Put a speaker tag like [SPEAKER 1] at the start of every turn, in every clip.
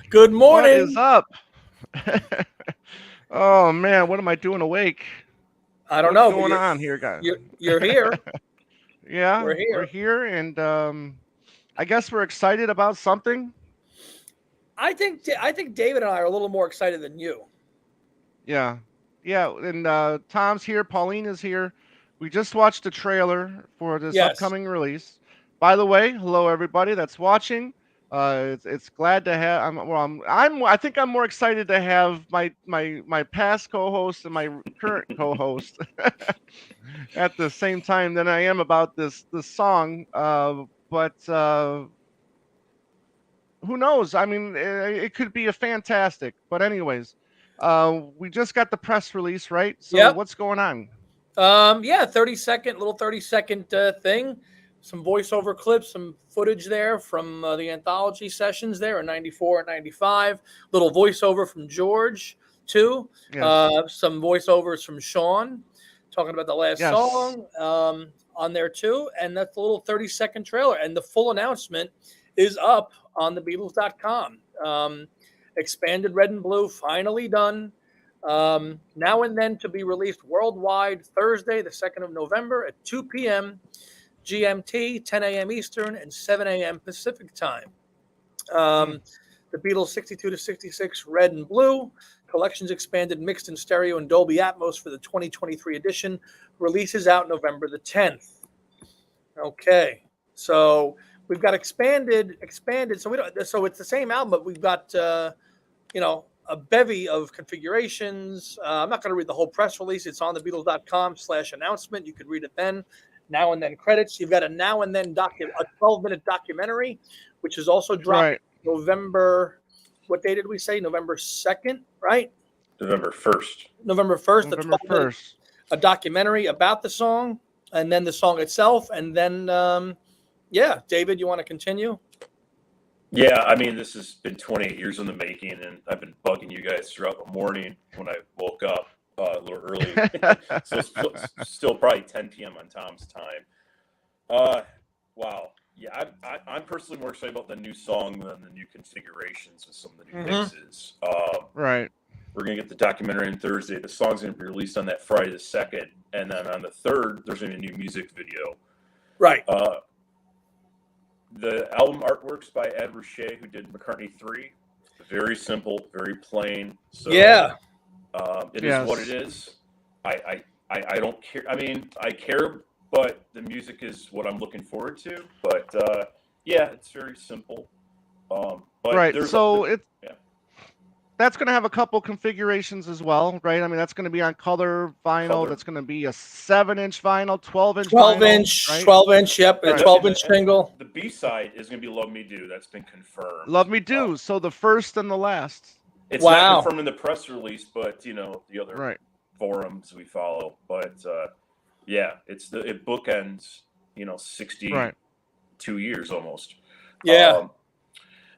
[SPEAKER 1] Good
[SPEAKER 2] What is
[SPEAKER 1] morning.
[SPEAKER 2] up? Oh man, what am I doing awake?
[SPEAKER 1] I don't
[SPEAKER 2] What's
[SPEAKER 1] know, but
[SPEAKER 2] going
[SPEAKER 1] you're
[SPEAKER 2] on here, guys?
[SPEAKER 1] you're here.
[SPEAKER 2] Yeah,
[SPEAKER 1] We're
[SPEAKER 2] we're
[SPEAKER 1] here.
[SPEAKER 2] here, and I guess we're excited about something.
[SPEAKER 1] I think David and I are a little more excited than you.
[SPEAKER 2] Yeah, yeah, and Tom's here. Pauline is here. We just watched the trailer for this
[SPEAKER 1] Yes.
[SPEAKER 2] upcoming release. By the way, hello everybody that's watching. It's glad to have. I think I'm more excited to have my past co-host and my current co-host at the same time than I am about this song. But who knows? I mean, it could be a fantastic. But anyways, we just got the press release, right? So
[SPEAKER 1] Yep.
[SPEAKER 2] what's going on?
[SPEAKER 1] Yeah, 30-second, little 30-second thing. Some voiceover clips, some footage there from the anthology sessions there in 94 and 95. Little voiceover from George, too.
[SPEAKER 2] Yes,
[SPEAKER 1] Some voiceovers from Sean talking about the last
[SPEAKER 2] yes,
[SPEAKER 1] song on there, too. And that's a little 30-second trailer. And the full announcement is up on thebeatles.com. Expanded Red and Blue, finally done. Now and then to be released worldwide Thursday, the 2nd of November at 2 p.m. GMT, 10 a.m. Eastern, and 7 a.m. Pacific time.
[SPEAKER 2] mm,
[SPEAKER 1] Um, the Beatles 62 to 66 Red and Blue. Collections expanded, mixed in stereo and Dolby Atmos for the 2023 edition. Releases out November the 10th. Okay. So we've got expanded. So we don't. So it's the same album, but we've got a bevy of configurations. I'm not going to read the whole press release. It's on thebeatles.com/announcement. You could read it then. Now and then credits. You've got a now and then a 12-minute documentary, which is also dropping
[SPEAKER 2] right.
[SPEAKER 1] November. What day did we say? November 2nd, right?
[SPEAKER 3] November 1st.
[SPEAKER 1] November 1st, a
[SPEAKER 2] November
[SPEAKER 1] 12-minute
[SPEAKER 2] first.
[SPEAKER 1] a documentary about the song, and then the song itself, and then yeah, David, you want to continue?
[SPEAKER 3] Yeah, I mean, this has been 28 years in the making, and I've been bugging you guys throughout the morning when I woke up a little early. So still probably 10 p.m. on Tom's time. Wow. Yeah, I'm personally more excited about the new song than the new configurations with some of the new mixes.
[SPEAKER 2] Right.
[SPEAKER 3] We're going to get the documentary on Thursday. The song's going to be released on that Friday the 2nd. And then on the 3rd, there's going to be a new music video.
[SPEAKER 1] Right.
[SPEAKER 3] The album artwork's by Ed Ruscha, who did McCartney 3. Very simple, very plain. So
[SPEAKER 1] Yeah.
[SPEAKER 3] it
[SPEAKER 2] Yes.
[SPEAKER 3] is what it is. I don't care. I mean, I care, but the music is what I'm looking forward to. But yeah, it's very simple. But
[SPEAKER 2] Right.
[SPEAKER 3] there's
[SPEAKER 2] So
[SPEAKER 3] yeah.
[SPEAKER 2] that's going to have a couple configurations as well, right? I mean, that's going to be on color vinyl.
[SPEAKER 3] Color.
[SPEAKER 2] That's going to be a 7-inch vinyl, 12-inch
[SPEAKER 1] 12
[SPEAKER 2] vinyl,
[SPEAKER 1] inch,
[SPEAKER 2] right?
[SPEAKER 1] 12 inch, yep, a
[SPEAKER 2] Right.
[SPEAKER 1] 12-inch single.
[SPEAKER 3] The B side is going to be "Love Me Do." That's been confirmed.
[SPEAKER 2] Love Me Do. So the first and the last.
[SPEAKER 3] It's
[SPEAKER 1] Wow.
[SPEAKER 3] not confirmed in the press release, but the other
[SPEAKER 2] Right.
[SPEAKER 3] forums we follow. But yeah, it bookends 62
[SPEAKER 2] Right.
[SPEAKER 3] years almost.
[SPEAKER 1] Yeah.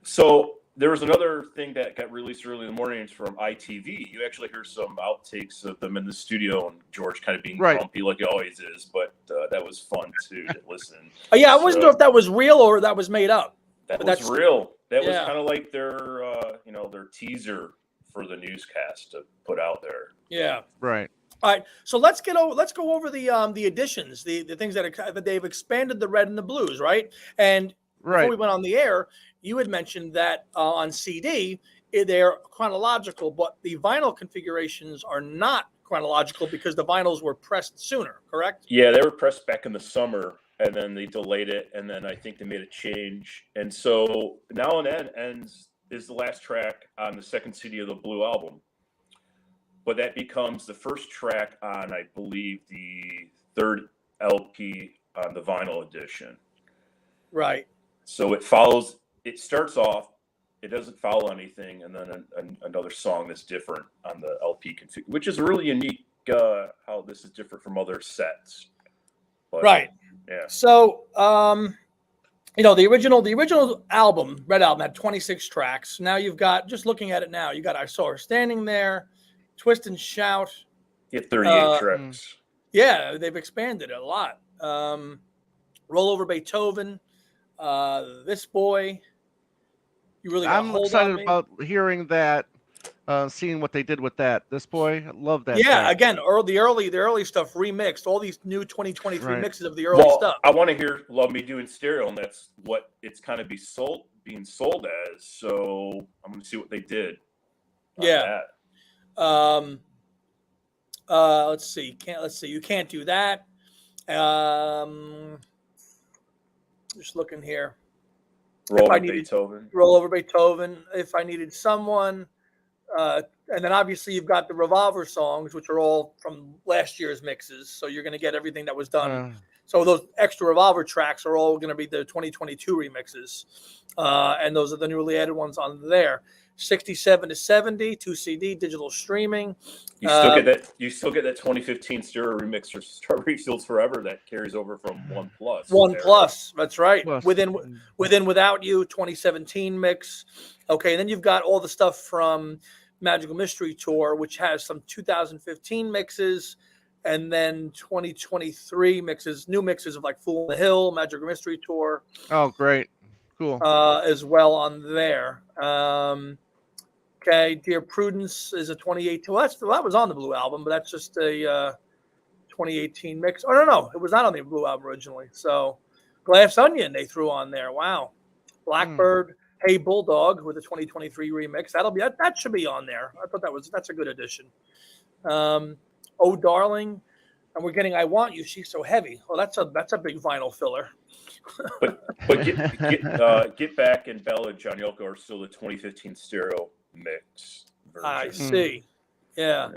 [SPEAKER 3] So there was another thing that got released early in the morning from ITV. You actually hear some outtakes of them in the studio and George kind of being
[SPEAKER 2] Right.
[SPEAKER 3] grumpy like he always is, but that was fun too to listen.
[SPEAKER 1] Yeah, I wasn't sure if that was real or that was made up.
[SPEAKER 3] That
[SPEAKER 1] But
[SPEAKER 3] was
[SPEAKER 1] that's-
[SPEAKER 3] real. That was
[SPEAKER 1] yeah.
[SPEAKER 3] kind of like their teaser for the newscast to put out there.
[SPEAKER 1] Yeah.
[SPEAKER 2] Right.
[SPEAKER 1] All right. So let's go over the additions, the things that they've expanded the red and the blues, right? And before
[SPEAKER 2] Right.
[SPEAKER 1] we went on the air, you had mentioned that on CD they're chronological, but the vinyl configurations are not chronological because the vinyls were pressed sooner, correct?
[SPEAKER 3] Yeah, they were pressed back in the summer, and then they delayed it, and then I think they made a change. And so Now and Then Ends is the last track on the second CD of the Blue album. But that becomes the first track on, I believe, the third LP on the vinyl edition.
[SPEAKER 1] Right.
[SPEAKER 3] So it starts off, it doesn't follow anything, and then another song that's different on the LP config, which is really unique how this is different from other sets. But,
[SPEAKER 1] Right.
[SPEAKER 3] Yeah.
[SPEAKER 1] So, the original album, Red Album, had 26 tracks. Now you've got, just looking at it now, you got I Saw Her Standing There, Twist and Shout.
[SPEAKER 3] You have 38 tracks.
[SPEAKER 1] Yeah, they've expanded it a lot. Roll Over Beethoven, This Boy, You really got
[SPEAKER 2] I'm
[SPEAKER 1] hold on
[SPEAKER 2] excited
[SPEAKER 1] me.
[SPEAKER 2] about hearing that, seeing what they did with that. This boy, I love that.
[SPEAKER 1] Yeah,
[SPEAKER 2] track.
[SPEAKER 1] again, the early stuff remixed, all these new 2023
[SPEAKER 2] Right.
[SPEAKER 1] mixes of the early
[SPEAKER 3] Well,
[SPEAKER 1] stuff.
[SPEAKER 3] I want to hear "Love Me Do" in stereo, and that's what it's kind of being sold as. So I'm going to see what they did. On
[SPEAKER 1] Yeah.
[SPEAKER 3] that.
[SPEAKER 1] Let's see. You can't do that. Just looking here.
[SPEAKER 3] Roll
[SPEAKER 1] I
[SPEAKER 3] with
[SPEAKER 1] needed-
[SPEAKER 3] Beethoven.
[SPEAKER 1] Roll over Beethoven. If I needed someone, and then obviously you've got the Revolver songs, which are all from last year's mixes. So you're going to get everything that was done. So those extra Revolver tracks are all going to be the 2022 remixes, and those are the newly added ones on there. 67 to 70, 2 CD digital streaming.
[SPEAKER 3] You still get that. You still get that 2015 stereo remix for Strawberry Fields Forever that carries over from One Plus.
[SPEAKER 1] One
[SPEAKER 3] there.
[SPEAKER 1] Plus, that's right.
[SPEAKER 2] Plus.
[SPEAKER 1] Within Without You 2017 mix. Okay, then you've got all the stuff from Magical Mystery Tour, which has some 2015 mixes, and then 2023 mixes, new mixes of like Fool on the Hill, Magical Mystery Tour.
[SPEAKER 2] Oh, great, cool.
[SPEAKER 1] As well on there. Okay, Dear Prudence is a 2018. Well, that was on the Blue album, but that's just a 2018 mix. Oh no, it was not on the Blue album originally. So, Glass Onion they threw on there. Wow, Blackbird, Hey Bulldog with the 2023 remix. That should be on there. I thought that's a good addition. Oh Darling, and we're getting I Want You. She's So Heavy. Well, that's a big vinyl filler.
[SPEAKER 3] But Get Back and Bella and John Yoko are still the 2015 stereo mix version.
[SPEAKER 1] I see. Yeah.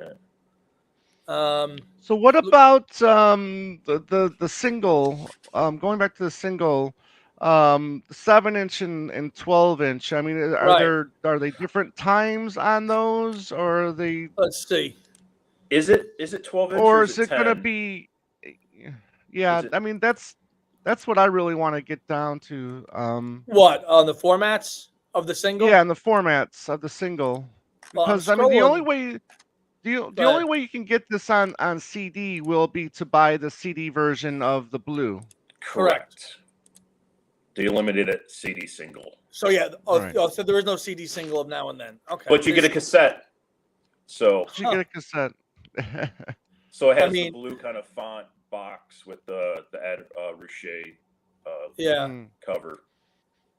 [SPEAKER 2] So what about the single? Going back to the single, the 7-inch and 12-inch. I mean, are they different times on those, or are they?
[SPEAKER 1] Let's see.
[SPEAKER 3] Is it 12 inch
[SPEAKER 2] Or is it
[SPEAKER 3] 10?
[SPEAKER 2] gonna be? Yeah, I mean that's what I really want to get down to.
[SPEAKER 1] What on the formats of the single?
[SPEAKER 2] Yeah, and the formats of the single.
[SPEAKER 1] Well,
[SPEAKER 2] Because
[SPEAKER 1] I'm
[SPEAKER 2] I mean, the
[SPEAKER 1] scrolling.
[SPEAKER 2] only way the only way you can get this on CD will be to buy the CD version of the Blue.
[SPEAKER 1] Correct.
[SPEAKER 3] They limited it CD single.
[SPEAKER 1] So yeah,
[SPEAKER 2] Right.
[SPEAKER 1] so there is no CD single of Now and Then. Okay,
[SPEAKER 3] But you get a cassette. So
[SPEAKER 2] You get a cassette.
[SPEAKER 3] so it has
[SPEAKER 1] I mean-
[SPEAKER 3] the blue kind of font box with the added Ruche
[SPEAKER 1] yeah.
[SPEAKER 2] Mm.
[SPEAKER 3] cover.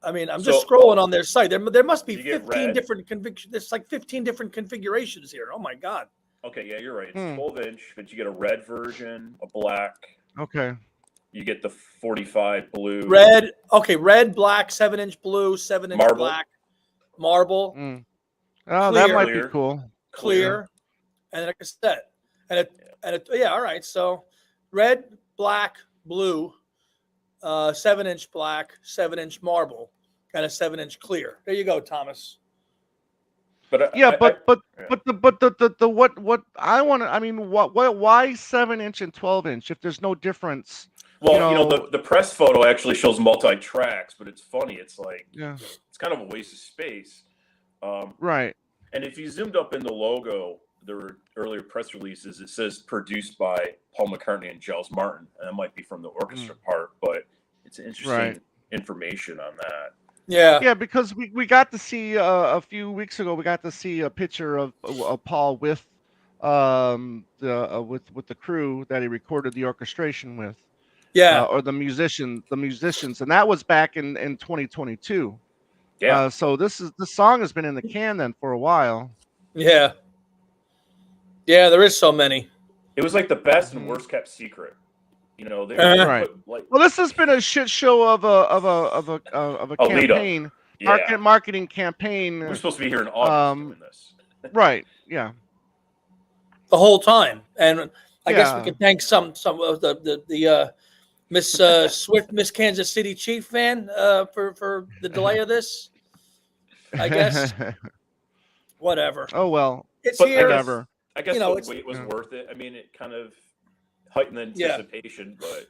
[SPEAKER 1] I mean, I'm
[SPEAKER 3] So-
[SPEAKER 1] just scrolling on their site. There must be
[SPEAKER 3] You get
[SPEAKER 1] 15
[SPEAKER 3] red.
[SPEAKER 1] different There's like 15 different configurations here. Oh my god.
[SPEAKER 3] Okay, yeah, you're right. It's
[SPEAKER 2] Hmm.
[SPEAKER 3] 12 inch, but you get a red version, a black.
[SPEAKER 2] Okay.
[SPEAKER 3] You get the 45 blue.
[SPEAKER 1] Red. Okay, red, black, 7-inch blue, 7-inch
[SPEAKER 3] Marble.
[SPEAKER 1] black, marble,
[SPEAKER 2] Mm. Oh, that
[SPEAKER 1] Clear.
[SPEAKER 2] might be
[SPEAKER 3] Clear.
[SPEAKER 2] cool.
[SPEAKER 1] clear, and then a cassette. Yeah, all right. So red, black, blue, 7-inch black, 7-inch marble, and a 7-inch clear. There you go, Thomas.
[SPEAKER 3] But
[SPEAKER 2] Yeah, but
[SPEAKER 3] yeah.
[SPEAKER 2] the what I want to. I mean, why 7-inch and 12-inch if there's no difference?
[SPEAKER 3] well,
[SPEAKER 2] you know-
[SPEAKER 3] the press photo actually shows multi tracks, but it's funny. It's like
[SPEAKER 2] Yeah.
[SPEAKER 3] it's kind of a waste of space.
[SPEAKER 2] Right.
[SPEAKER 3] And if you zoomed up in the logo, there were earlier press releases. It says produced by Paul McCartney and Giles Martin, and that might be from the orchestra part, but it's interesting
[SPEAKER 2] Right.
[SPEAKER 3] information on that.
[SPEAKER 1] Yeah.
[SPEAKER 2] Yeah, because we got to see a few weeks ago. We got to see a picture of Paul with with the crew that he recorded the orchestration with,
[SPEAKER 1] Yeah.
[SPEAKER 2] or the musicians, and that was back in 2022.
[SPEAKER 3] Yeah,
[SPEAKER 2] So this song has been in the can then for a while.
[SPEAKER 1] Yeah. Yeah, there is so many.
[SPEAKER 3] it was like the best and
[SPEAKER 2] Mhm.
[SPEAKER 3] worst kept secret. They
[SPEAKER 2] Right.
[SPEAKER 3] put, like
[SPEAKER 2] Well, this has been a shit show of a
[SPEAKER 3] A lead up.
[SPEAKER 2] campaign,
[SPEAKER 3] yeah.
[SPEAKER 2] marketing campaign.
[SPEAKER 3] We're supposed to be here in August doing this.
[SPEAKER 2] Right. Yeah.
[SPEAKER 1] The whole time. And I guess we
[SPEAKER 2] Yeah.
[SPEAKER 1] can thank some of the Miss Swift, Miss Kansas City Chief fan for the delay of this. I guess. Whatever.
[SPEAKER 2] Oh well.
[SPEAKER 1] It's
[SPEAKER 3] But I
[SPEAKER 1] here.
[SPEAKER 3] guess-
[SPEAKER 2] Whatever.
[SPEAKER 3] I guess
[SPEAKER 1] You know,
[SPEAKER 3] the
[SPEAKER 1] it's-
[SPEAKER 3] wait was
[SPEAKER 2] Yeah.
[SPEAKER 3] worth it. I mean, it kind of heightened the
[SPEAKER 1] Yeah.
[SPEAKER 3] anticipation, but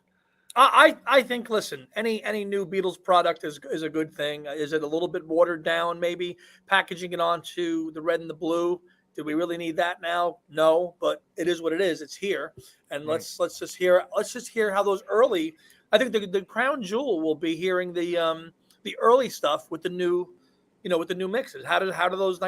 [SPEAKER 1] I think listen, any new Beatles product is a good thing. Is it a little bit watered down? Maybe packaging it onto the red and the blue. Do we really need that now? No, but it is what it is. It's here, and let's just hear how those early. I think the crown jewel will be hearing the early stuff with the new with the new mixes. How do those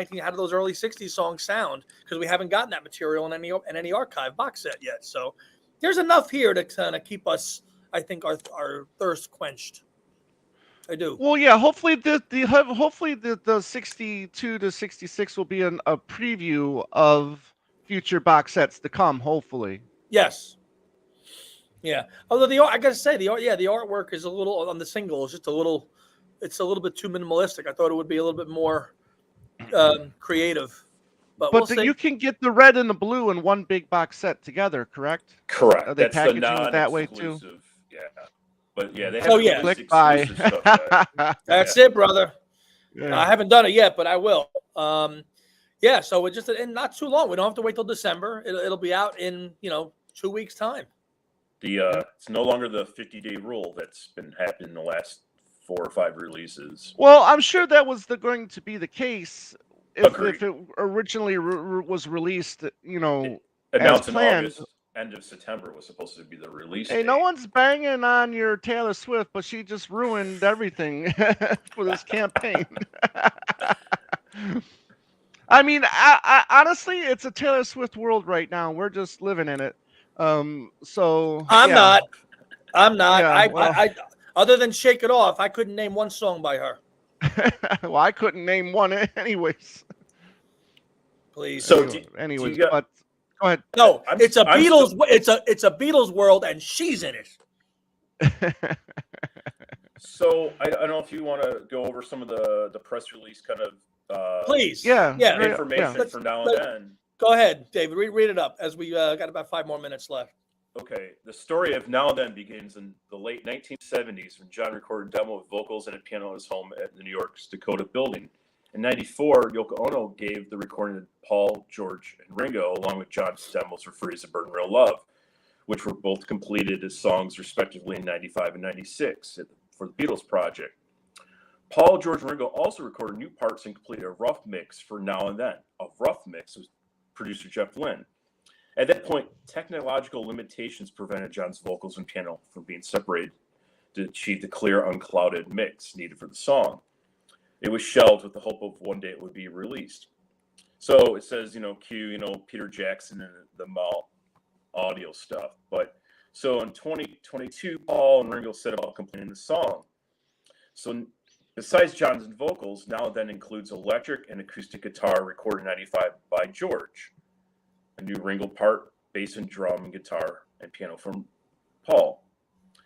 [SPEAKER 1] early '60s songs sound? Because we haven't gotten that material in any archive box set yet. So there's enough here to kind of keep us, I think, our thirst quenched. I do.
[SPEAKER 2] Well, yeah. Hopefully the 62 to 66 will be a preview of future box sets to come. Hopefully.
[SPEAKER 1] Yes. Yeah. Although I gotta say the artwork is a little on the single. It's just it's a little bit too minimalistic. I thought it would be a little bit more creative. But we'll see.
[SPEAKER 2] You can get the red and the blue in one big box set together, correct?
[SPEAKER 3] Correct.
[SPEAKER 2] Are they
[SPEAKER 3] That's the
[SPEAKER 2] packaging it that way too?
[SPEAKER 3] non-exclusive. Yeah. But yeah, they have
[SPEAKER 1] Oh, yeah.
[SPEAKER 2] Click buy.
[SPEAKER 3] exclusive stuff.
[SPEAKER 1] That's it, brother.
[SPEAKER 2] Yeah.
[SPEAKER 1] I haven't done it yet, but I will. Yeah. So it's just in not too long. We don't have to wait till December. It'll be out in 2 weeks' time.
[SPEAKER 3] It's no longer the 50-day rule that's been happening in the last 4 or 5 releases.
[SPEAKER 2] Well, I'm sure that was going to be the case if
[SPEAKER 3] Agreed.
[SPEAKER 2] it originally was released.
[SPEAKER 3] Announced in
[SPEAKER 2] planned.
[SPEAKER 3] August, end of September was supposed to be the release
[SPEAKER 2] Hey,
[SPEAKER 3] date.
[SPEAKER 2] no one's banging on your Taylor Swift, but she just ruined everything for this campaign. I mean, I honestly, it's a Taylor Swift world right now. We're just living in it. So
[SPEAKER 1] I'm
[SPEAKER 2] yeah.
[SPEAKER 1] not.
[SPEAKER 2] Yeah, well.
[SPEAKER 1] I other than Shake It Off, I couldn't name one song by her.
[SPEAKER 2] Well, I couldn't name one anyways.
[SPEAKER 1] Please.
[SPEAKER 3] So
[SPEAKER 2] anyways,
[SPEAKER 3] do you got-
[SPEAKER 2] but go ahead.
[SPEAKER 1] No,
[SPEAKER 3] I'm
[SPEAKER 1] it's a Beatles.
[SPEAKER 3] still-
[SPEAKER 1] It's a Beatles world, and she's in it.
[SPEAKER 3] So I don't know if you want to go over some of the press release kind of
[SPEAKER 1] Please.
[SPEAKER 2] Yeah.
[SPEAKER 1] Yeah.
[SPEAKER 3] information
[SPEAKER 1] Let's-
[SPEAKER 3] for now and then.
[SPEAKER 1] Go ahead, David. Read it up as we got about 5 more minutes left.
[SPEAKER 3] Okay, the story of Now and Then begins in the late 1970s when John recorded a demo with vocals and a piano at his home at the New York's Dakota Building. In '94, Yoko Ono gave the recording to Paul, George, and Ringo, along with John's demos for Freeze and Burn Real Love, which were both completed as songs respectively in '95 and '96 for the Beatles project. Paul, George, and Ringo also recorded new parts and completed a rough mix for Now and Then. A rough mix was producer Jeff Lynne. At that point, technological limitations prevented John's vocals and piano from being separated to achieve the clear, unclouded mix needed for the song. It was shelved with the hope of one day it would be released. So it says, cue, Peter Jackson and the Mal audio stuff. But so in 2022, Paul and Ringo set about completing the song. So besides John's vocals, Now and Then includes electric and acoustic guitar recorded in '95 by George. A new Ringo part, bass and drum and guitar, and piano from Paul,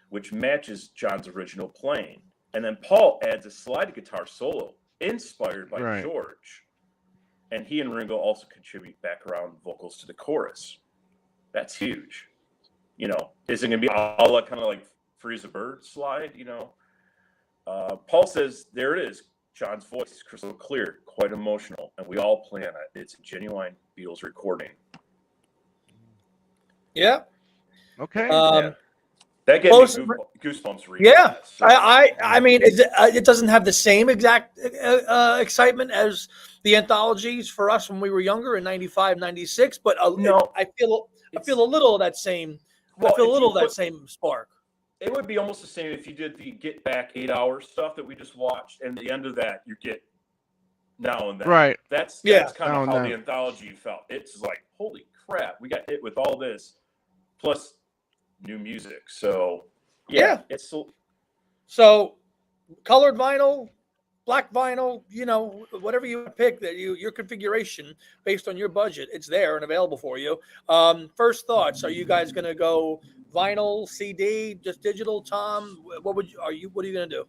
[SPEAKER 3] which matches John's original playing. And then Paul adds a slide guitar solo inspired by
[SPEAKER 2] Right.
[SPEAKER 3] George. And he and Ringo also contribute background vocals to the chorus. That's huge. Is it going to be a la kind of like Freeze a Bird slide? Paul says, there it is. John's voice is crystal clear, quite emotional, and we all plan it. It's a genuine Beatles recording.
[SPEAKER 1] Yeah.
[SPEAKER 2] Okay.
[SPEAKER 3] Yeah. That gave me goosebumps reading
[SPEAKER 1] Yeah.
[SPEAKER 3] that. So,
[SPEAKER 1] I mean, it doesn't have the same exact excitement as the anthologies for us when we were younger in '95, '96, but
[SPEAKER 3] No.
[SPEAKER 1] I feel a little of that same.
[SPEAKER 3] Well,
[SPEAKER 1] I feel a
[SPEAKER 3] if
[SPEAKER 1] little
[SPEAKER 3] you
[SPEAKER 1] of that
[SPEAKER 3] put-
[SPEAKER 1] same spark.
[SPEAKER 3] it would be almost the same if you did the Get Back 8 Hour stuff that we just watched, and at the end of that, you get Now and Then.
[SPEAKER 2] Right.
[SPEAKER 3] That's
[SPEAKER 1] Yeah.
[SPEAKER 3] kind
[SPEAKER 2] Now
[SPEAKER 3] of
[SPEAKER 2] and
[SPEAKER 3] how
[SPEAKER 2] Then.
[SPEAKER 3] the anthology felt. It's like, holy crap, we got hit with all this, plus new music. So,
[SPEAKER 1] Yeah.
[SPEAKER 3] it's
[SPEAKER 1] So, colored vinyl, black vinyl, whatever you pick, that your configuration based on your budget, it's there and available for you. First thoughts: are you guys going to go vinyl, CD, just digital? Tom, what are you going to do?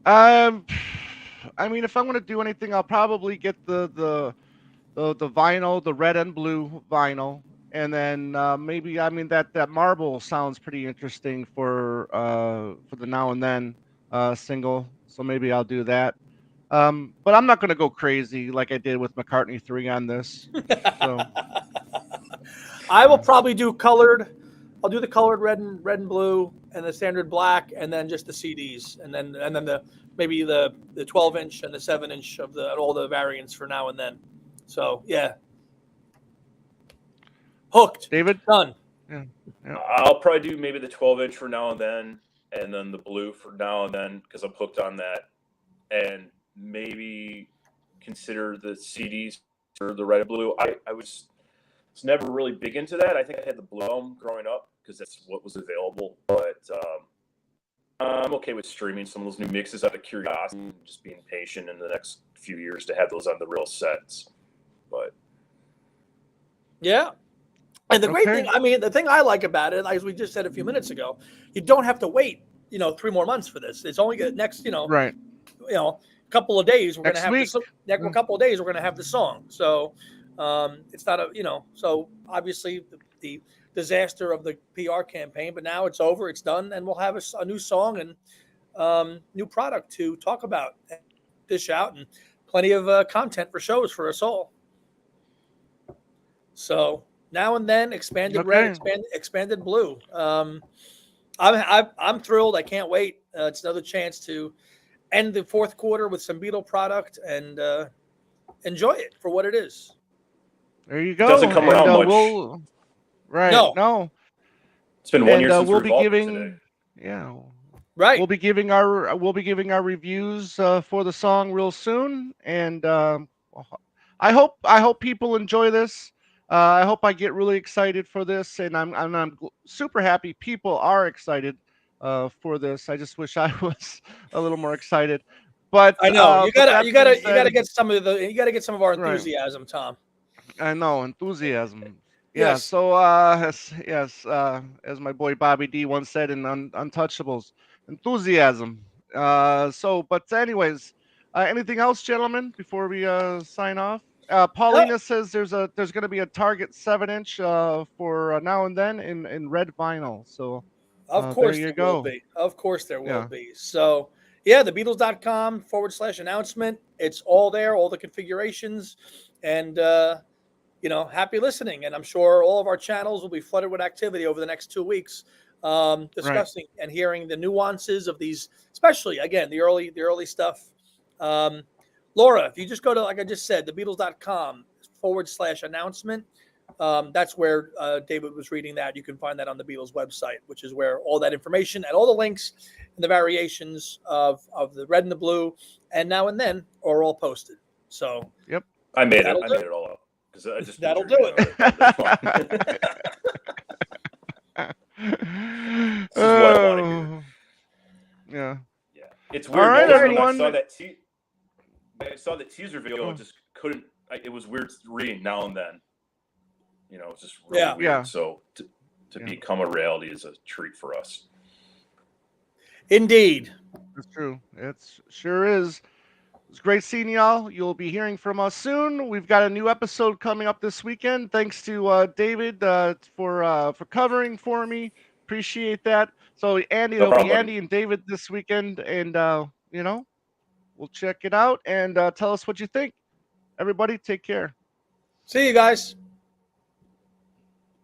[SPEAKER 2] I mean, if I'm going to do anything, I'll probably get the vinyl, the red and blue vinyl, and then maybe that marble sounds pretty interesting for the Now and Then single. So maybe I'll do that. But I'm not going to go crazy like I did with McCartney 3 on this. So
[SPEAKER 1] I will probably do colored. I'll do the colored red and blue, and the standard black, and then just the CDs, and then maybe the 12-inch and the 7-inch of all the variants for Now and Then. So yeah, hooked,
[SPEAKER 2] David,
[SPEAKER 1] done.
[SPEAKER 3] I'll probably do maybe the 12-inch for Now and then the blue for Now and Then because I'm hooked on that. And maybe consider the CDs or the red and blue. I was never really big into that. I think I had the blue album growing up because that's what was available. But I'm okay with streaming some of those new mixes out of curiosity and just being patient in the next few years to have those on the real sets. But
[SPEAKER 1] Yeah. And the great
[SPEAKER 2] Okay.
[SPEAKER 1] thing, I mean, the thing I like about it, as we just said a few minutes ago, you don't have to wait, 3 more months for this. It's only next,
[SPEAKER 2] Right.
[SPEAKER 1] couple of days we're going to
[SPEAKER 2] Next
[SPEAKER 1] have
[SPEAKER 2] week.
[SPEAKER 1] next couple of days we're going to have the song. So it's not so obviously the disaster of the PR campaign, but now it's over, it's done, and we'll have a new song and new product to talk about, dish out, and plenty of content for shows for us all. So now and then, expanded red, expanded blue. I'm thrilled. I can't wait. It's another chance to end the fourth quarter with some Beatle product and enjoy it for what it is.
[SPEAKER 2] There you go.
[SPEAKER 3] doesn't come around much.
[SPEAKER 2] No.
[SPEAKER 3] It's been 1 year since
[SPEAKER 2] we'll
[SPEAKER 3] we
[SPEAKER 2] be
[SPEAKER 3] revolved
[SPEAKER 2] giving
[SPEAKER 3] today.
[SPEAKER 1] Right.
[SPEAKER 2] We'll be giving our reviews for the song real soon, and I hope people enjoy this. I hope I get really excited for this, and I'm super happy people are excited for this. I just wish I was a little more excited. But
[SPEAKER 1] I know you gotta get some of our
[SPEAKER 2] Right.
[SPEAKER 1] enthusiasm, Tom.
[SPEAKER 2] I know, enthusiasm. Yeah.
[SPEAKER 1] Yes.
[SPEAKER 2] So yes, as my boy Bobby D once said in Untouchables, enthusiasm. But anyways, anything else, gentlemen, before we sign off? Paulina says there's going to be a Target 7-inch for Now and Then in red vinyl. So
[SPEAKER 1] Of course
[SPEAKER 2] there you
[SPEAKER 1] there will
[SPEAKER 2] go.
[SPEAKER 1] be. Of course there will
[SPEAKER 2] Yeah.
[SPEAKER 1] be. So yeah, thebeatles.com/announcement. It's all there, all the configurations, and happy listening. And I'm sure all of our channels will be flooded with activity over the next 2 weeks, discussing and hearing the nuances of these, especially again the early stuff. Laura, if you just go to, like I just said, thebeatles.com/announcement. That's where David was reading that. You can find that on the Beatles website, which is where all that information and all the links and the variations of the red and the blue and Now and Then are all posted. So
[SPEAKER 3] I made
[SPEAKER 1] That'll
[SPEAKER 3] it all up because I just
[SPEAKER 1] That'll
[SPEAKER 3] pictured
[SPEAKER 1] do
[SPEAKER 3] it. This is what I want to hear.
[SPEAKER 2] Yeah.
[SPEAKER 3] Yeah, it's weird.
[SPEAKER 2] All right,
[SPEAKER 3] When
[SPEAKER 2] everyone.
[SPEAKER 3] I saw that teaser video. I just couldn't. It was weird reading Now and Then. It's just really weird.
[SPEAKER 2] Yeah.
[SPEAKER 3] So to become a reality is a treat for us.
[SPEAKER 1] indeed.
[SPEAKER 2] That's true. It sure is. It's great seeing y'all. You'll be hearing from us soon. We've got a new episode coming up this weekend. Thanks to David for covering for me. Appreciate that. So Andy,
[SPEAKER 3] No
[SPEAKER 2] it'll be
[SPEAKER 3] problem,
[SPEAKER 2] Andy and David this weekend, and we'll check it out and tell us what you think. Everybody, take care.
[SPEAKER 1] See you guys.